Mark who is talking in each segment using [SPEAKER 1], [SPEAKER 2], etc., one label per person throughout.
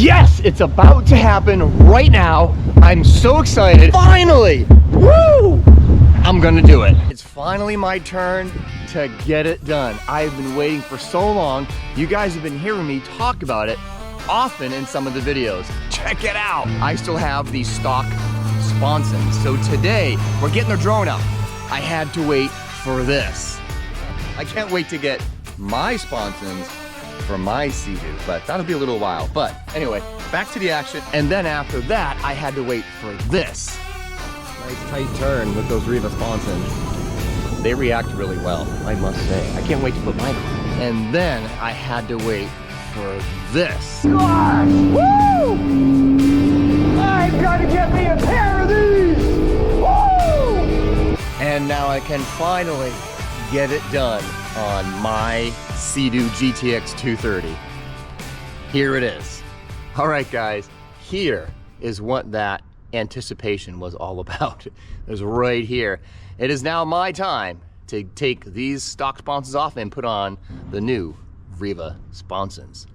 [SPEAKER 1] Yes, it's about to happen right now. I'm so excited. Finally! Woo! I'm gonna do it. It's finally my turn to get it done. I've been waiting for so long. You guys have been hearing me talk about it often in some of the videos. Check it out. I still have the stock sponsons. So today, we're getting the drone up. I had to wait for this. I can't wait to get my sponsons for my Sea-Doo, but that'll be a little while. But anyway, back to the action. And then after that, I had to wait for this. Nice tight turn with those RIVA Sponsons. They react really well, I must say. I can't wait to put mine on. And then I had to wait for this. Gosh! Woo! I've got to get me a pair of these! Woo! And now I can finally get it done on my Sea-Doo GTX-230. Here it is. All right, guys, here is what that anticipation was all about. It was right here. It is now my time to take these stock sponsons off and put on the new RIVA Sponsons.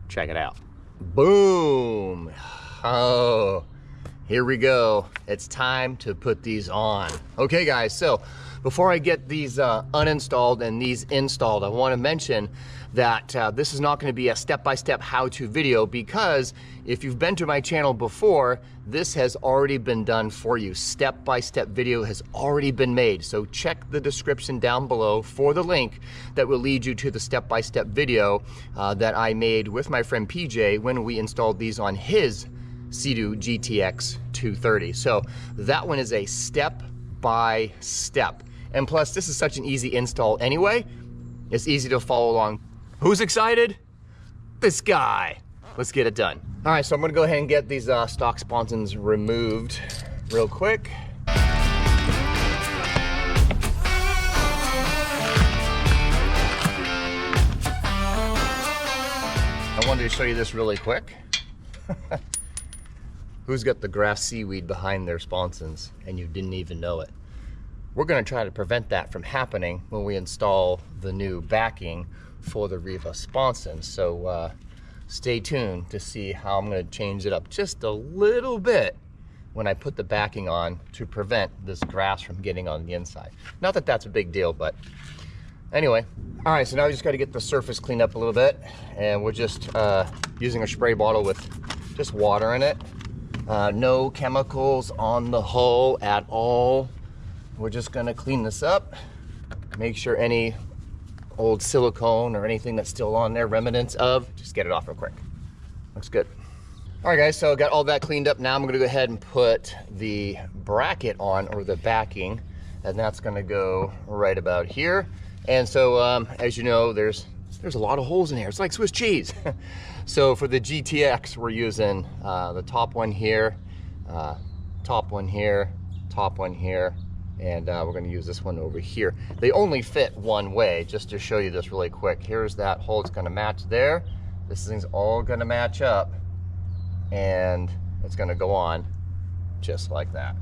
[SPEAKER 1] Check it out. Boom! Oh, here we go. It's time to put these on. Okay, guys, so before I get these uninstalled and these installed, I want to mention that this is not going to be a step-by-step how-to video, because if you've been to my channel before, this has already been done for you. Step-by-step video has already been made. So check the description down below for the link that will lead you to the step-by-step video that I made with my friend PJ when we installed these on his Sea-Doo GTX-230. So that one is a step-by-step. And plus, this is such an easy install anyway. It's easy to follow along. Who's excited? This guy. Let's get it done. All right, so I'm gonna go ahead and get these stock sponsons removed real quick. I wanted to show you this really quick. Who's got the grass seaweed behind their sponsons and you didn't even know it? We're going to try to prevent that from happening when we install the new backing for the RIVA sponsons. So stay tuned to see how I'm going to change it up just a little bit when I put the backing on to prevent this grass from getting on the inside. Not that that's a big deal, but anyway. All right, so now we just got to get the surface cleaned up a little bit, and we're just using a spray bottle with just water in it. No chemicals on the hull at all. We're just gonna clean this up, make sure any old silicone or anything that's still on there, remnants of, just get it off real quick. Looks good. All right, guys, so got all that cleaned up. Now I'm gonna go ahead and put the bracket on, or the backing, and that's gonna go right about here. And so, as you know, there's a lot of holes in here. It's like Swiss cheese. So for the GTX, we're using the top one here, top one here, top one here, and we're going to use this one over here. They only fit one way, just to show you this really quick. Here's that hole. It's going to match there. This thing's all going to match up, and it's going to go on just like that.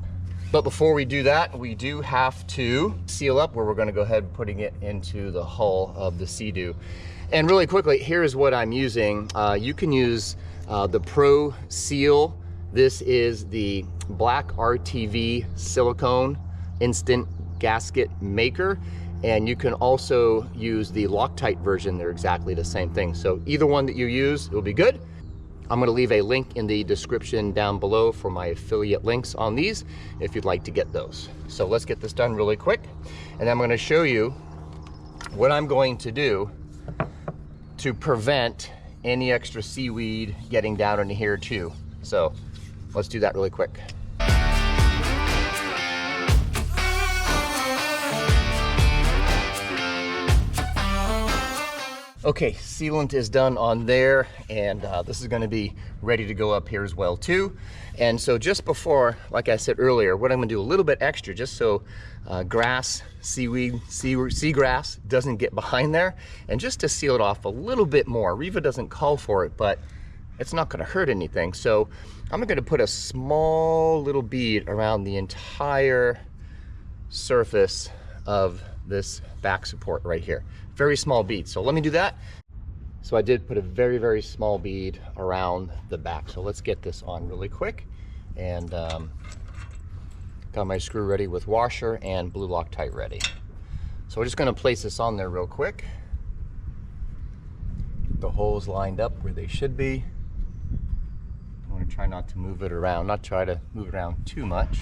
[SPEAKER 1] But before we do that, we do have to seal up, where we're going to go ahead and putting it into the hull of the Sea-Doo. And really quickly, here's what I'm using. You can use the Pro Seal. This is the black RTV silicone instant gasket maker, and you can also use the Loctite version. They're exactly the same thing. So either one that you use will be good. I'm going to leave a link in the description down below for my affiliate links on these if you'd like to get those. So let's get this done really quick, and I'm going to show you what I'm going to do to prevent any extra seaweed getting down into here too. So let's do that really quick. Okay, sealant is done on there, and this is going to be ready to go up here as well too. And so just before, like I said earlier, what I'm going to do a little bit extra, just so grass, seaweed, seagrass doesn't get behind there, and just to seal it off a little bit more. RIVA doesn't call for it, but it's not going to hurt anything. So I'm going to put a small little bead around the entire surface of this back support right here. Very small bead. So let me do that. So I did put a very, very small bead around the back. So let's get this on really quick. And got my screw ready with washer and blue Loctite ready. So we're just gonna place this on there real quick. The holes lined up where they should be. I wanna try not to move it around, not try to move it around too much.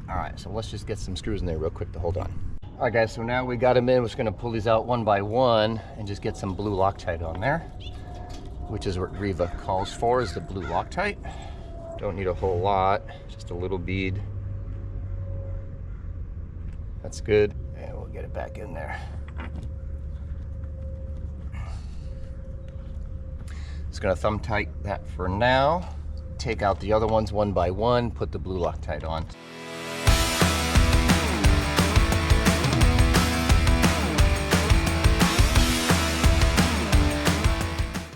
[SPEAKER 1] All right, so let's just get some screws in there real quick to hold on. All right guys, so now we got them in. We're just gonna pull these out one by one and just get some blue Loctite on there, which is what RIVA calls for, is the blue Loctite. Don't need a whole lot, just a little bead. That's good, and we'll get it back in there. Just gonna thumb tight that for now. Take out the other ones one by one, put the blue Loctite on.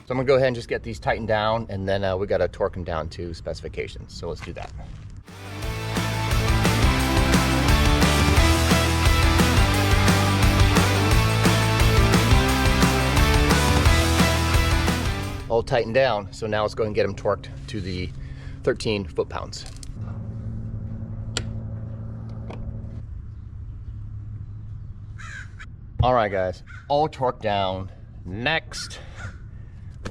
[SPEAKER 1] So I'm gonna go ahead and just get these tightened down, and then we gotta torque them down to specifications. So let's do that. All tightened down, so now let's go and get them torqued to the 13 foot-pounds. All right guys, all torqued down. Next,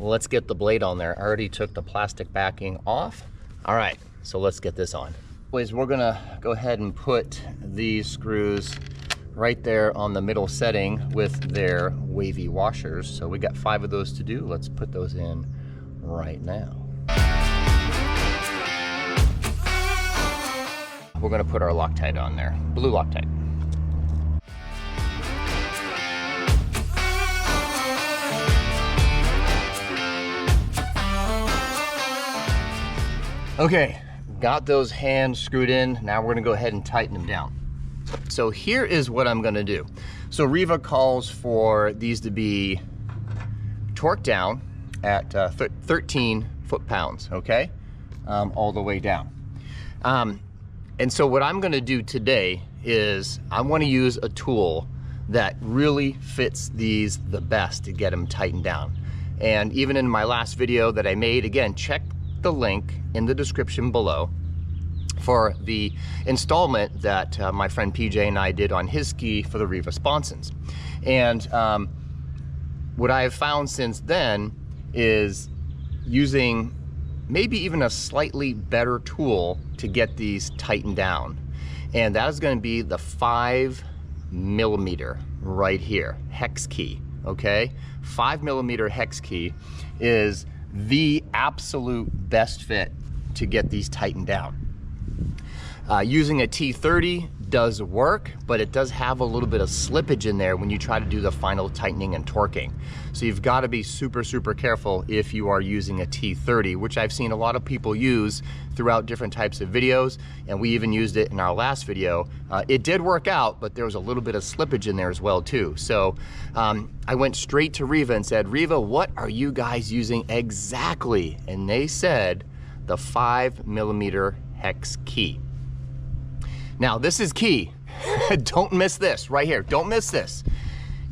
[SPEAKER 1] let's get the blade on there. I already took the plastic backing off. All right, so let's get this on. Anyways, we're gonna go ahead and put these screws right there on the middle setting with their wavy washers. So we got 5 of those to do. Let's put those in right now. We're gonna put our Loctite on there, blue Loctite. Okay, got those hands screwed in. Now we're gonna go ahead and tighten them down. So here is what I'm gonna do. So RIVA calls for these to be torqued down at 13 foot-pounds, okay? All the way down. And so what I'm gonna do today is I wanna use a tool that really fits these the best to get them tightened down. And even in my last video that I made, again, check the link in the description below for the installment that my friend PJ and I did on his ski for the RIVA Sponsons. And what I have found since then is using maybe even a slightly better tool to get these tightened down. And that is going to be the 5mm right here, hex key, okay? 5mm hex key is the absolute best fit to get these tightened down. Using a T30 does work, but it does have a little bit of slippage in there when you try to do the final tightening and torquing. So you've got to be super, super careful if you are using a T30, which I've seen a lot of people use throughout different types of videos, and we even used it in our last video. It did work out, but there was a little bit of slippage in there as well too. So I went straight to RIVA and said, RIVA, what are you guys using exactly? And they said the 5mm hex key. Now this is key. Don't miss this right here. Don't miss this.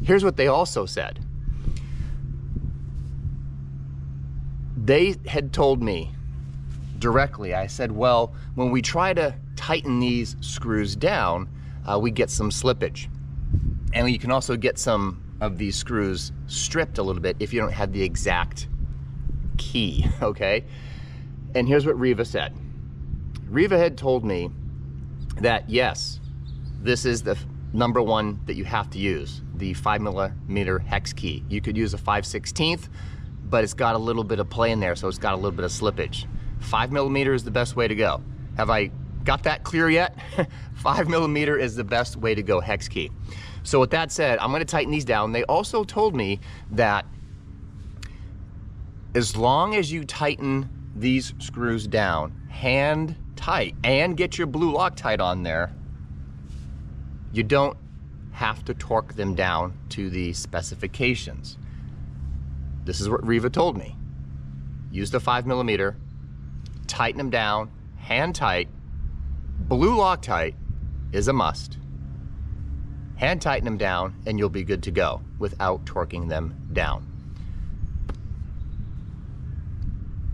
[SPEAKER 1] Here's what they also said. They had told me directly, I said, well, when we try to tighten these screws down, we get some slippage. And you can also get some of these screws stripped a little bit if you don't have the exact key, okay? And here's what RIVA said. RIVA had told me that yes, this is the number one that you have to use, the 5mm hex key. You could use a 5/16, but it's got a little bit of play in there, so it's got a little bit of slippage. 5mm is the best way to go. Have I got that clear yet? 5mm is the best way to go, hex key. So with that said, I'm gonna tighten these down. They also told me that as long as you tighten these screws down hand tight and get your blue Loctite on there, you don't have to torque them down to the specifications. This is what RIVA told me. Use the 5mm, tighten them down, hand tight. Blue Loctite is a must. Hand tighten them down and you'll be good to go without torquing them down.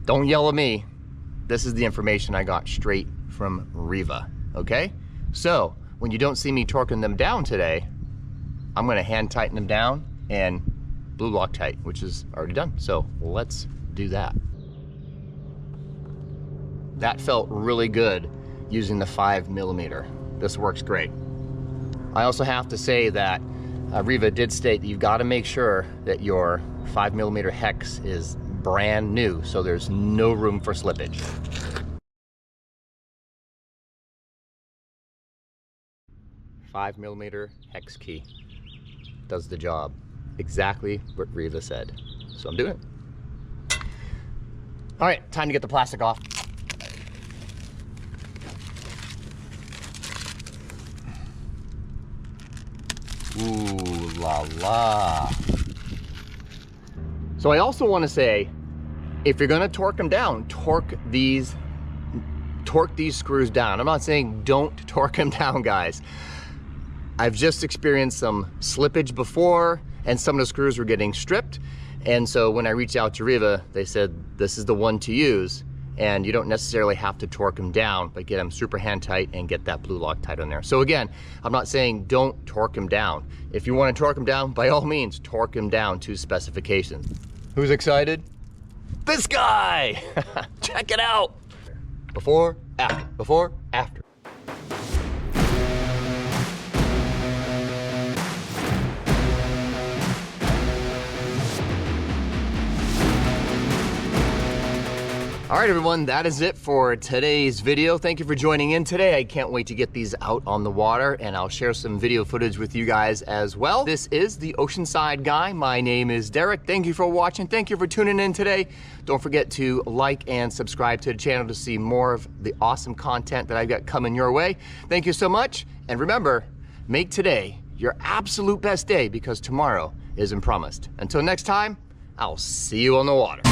[SPEAKER 1] Don't yell at me. This is the information I got straight from RIVA, okay? So when you don't see me torquing them down today, I'm gonna hand tighten them down and blue Loctite, which is already done. So let's do that. That felt really good using the 5mm. This works great. I also have to say that RIVA did state that you've got to make sure that your 5mm hex is brand new, so there's no room for slippage. Five millimeter hex key does the job. Exactly what RIVA said. So I'm doing it. All right, time to get the plastic off. Ooh la la. So I also want to say, if you're gonna torque them down, torque these screws down. I'm not saying don't torque them down, guys. I've just experienced some slippage before, and some of the screws were getting stripped. And so when I reached out to RIVA, they said this is the one to use, and you don't necessarily have to torque them down, but get them super hand tight and get that blue Loctite on there. So again, I'm not saying don't torque them down. If you want to torque them down, by all means, torque them down to specifications. Who's excited? This guy! Check it out! Before, after, before, after. All right, everyone, that is it for today's video. Thank you for joining in today. I can't wait to get these out on the water, and I'll share some video footage with you guys as well. This is the Oceanside Guy. My name is Derek. Thank you for watching. Thank you for tuning in today. Don't forget to like and subscribe to the channel to see more of the awesome content that I've got coming your way. Thank you so much, and remember, make today your absolute best day, because tomorrow isn't promised. Until next time, I'll see you on the water.